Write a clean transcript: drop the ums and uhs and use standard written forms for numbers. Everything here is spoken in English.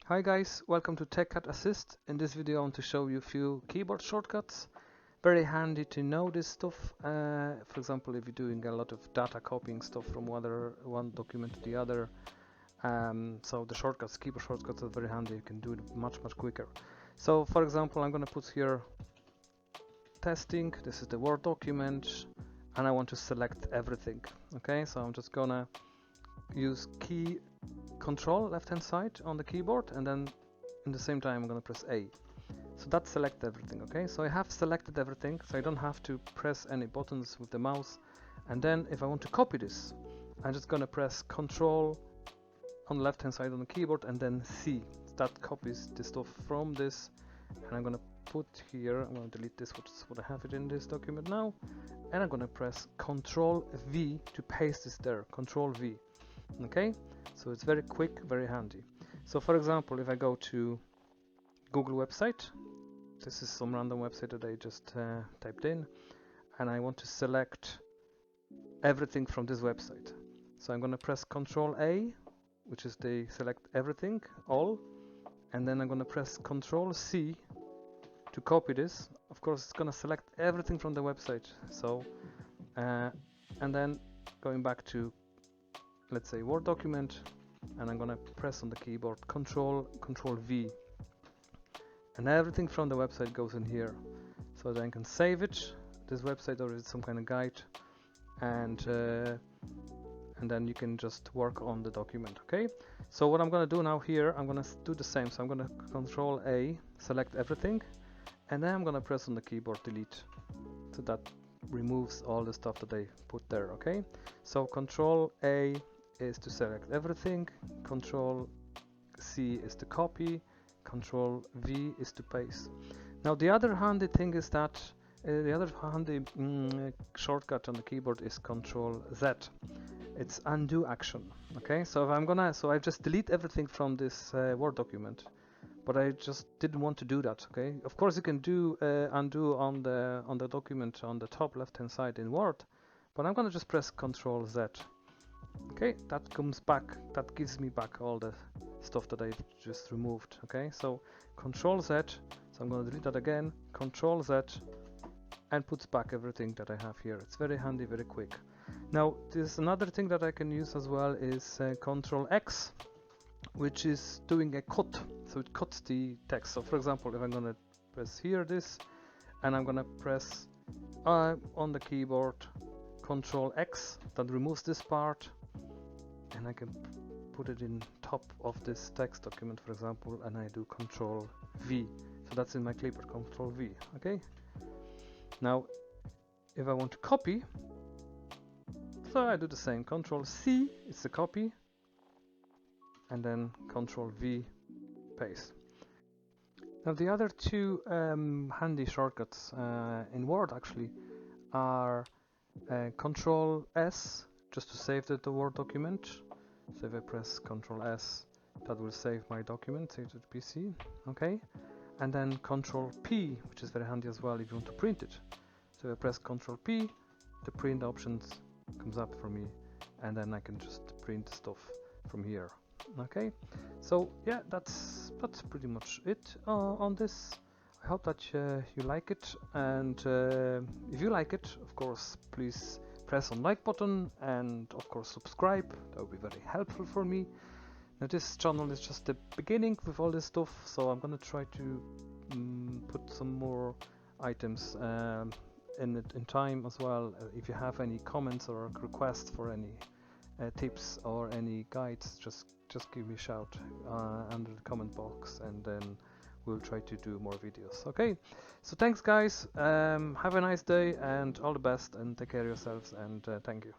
Hi guys, welcome to TechCatAssist. In this video I want to show you a few keyboard shortcuts. Very handy to know this stuff. For example, if you're doing a lot of data copying stuff from one document to the other. So the shortcuts, keyboard shortcuts are very handy. You can do it much quicker. So for example, I'm going to put here testing. This is the Word document and I want to select everything. Okay, so I'm just gonna use Control left hand side on the keyboard, and then in the same time I'm gonna press A. So that select everything. Okay, so I have selected everything, so I don't have to press any buttons with the mouse. And then if I want to copy this, I'm just gonna press Control on the left hand side on the keyboard and then C. That copies the stuff from this, and I'm gonna put here, I'm gonna delete this, which is what I have it in this document now, and I'm gonna press Control V to paste this there. Control V. Okay, so it's very quick, very handy. So for example, if I go to Google website, this is some random website that I just typed in, and I want to select everything from this website. So I'm going to press Control A, which is the select everything, all, and then I'm going to press Control C to copy this. Of course, it's going to select everything from the website. So, and then going back to, let's say, Word document, and I'm gonna press on the keyboard Control V, and everything from the website goes in here. So then I can save it, this website, or is it some kind of guide, and then you can just work on the document. Okay, so what I'm gonna do now here, I'm gonna do the same. So I'm gonna Control A, select everything, and then I'm gonna press on the keyboard Delete. So that removes all the stuff that I put there. Okay, so Control A is to select everything, Control C is to copy, Control V is to paste. Now the other handy thing is that the other handy shortcut on the keyboard is Control Z. It's undo action. Okay, so if I just delete everything from this Word document, but I just didn't want to do that. Okay, of course you can do undo on the document on the top left hand side in Word, but I'm gonna just press Control Z. Okay, that comes back, that gives me back all the stuff that I just removed. Okay, so Control Z, so I'm going to delete that again, Control Z, and puts back everything that I have here. It's very handy, very quick. Now there's another thing that I can use as well is Control X, which is doing a cut, so it cuts the text. So for example, if I'm going to press here this, and I'm going to press on the keyboard Control X, that removes this part, and I can put it in top of this text document, for example, and I do Control V. So that's in my clipboard, Control V. Okay. Now, if I want to copy, so I do the same. Control C is the copy, and then Control V, paste. Now the other two handy shortcuts in Word actually are Control S, just to save the Word document. So if I press Control S, that will save my document, save to the PC. Okay, and then Control P, which is very handy as well if you want to print it. So if I press Control P, the print options comes up for me, and then I can just print stuff from here. Okay, so yeah, that's pretty much it on this. I hope that you like it, and if you like it, of course, please press on like button, and of course subscribe. That would be very helpful for me. Now this channel is just the beginning with all this stuff, so I'm gonna try to put some more items in time as well. If you have any comments or requests for any tips or any guides, just give me a shout under the comment box, and then we'll try to do more videos. Okay, so thanks guys, have a nice day and all the best, and take care of yourselves, and thank you.